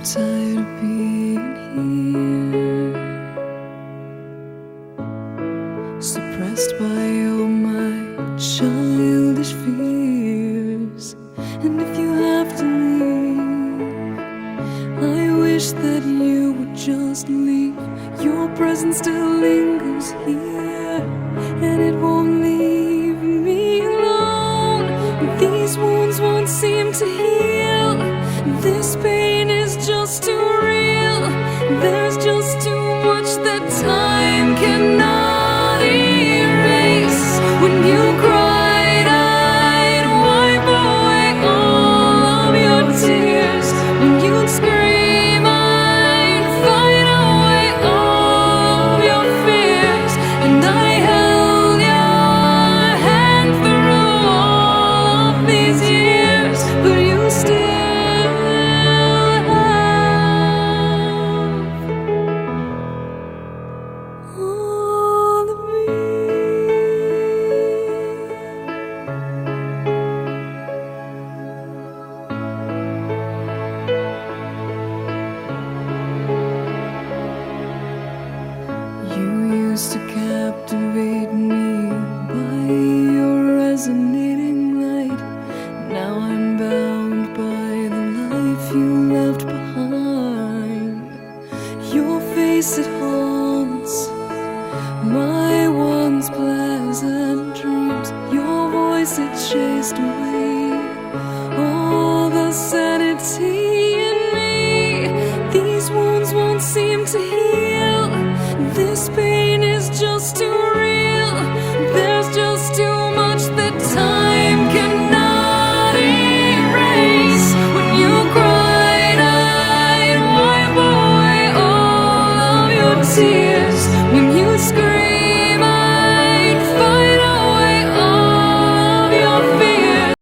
tired of being here, suppressed by all my childish fears. And if you have to leave, I wish that you would just leave. Your presence still lingers here, and it won't leave me alone. These wounds won't seem to heal. This pain is just too real. There's just too much that time cannot erase. When you cried, I'd wipe away all of your tears. When you'd scream, I'd fight away all of your fears. And I held your hand through all of these years, but you still all of me. You used to captivate me by your resonating light. Now I'm bound by the life you left behind. Your face, it haunts my once pleasant dreams. Your voice, it chased away all the sanity in me. These wounds won't seem to heal. This pain is just too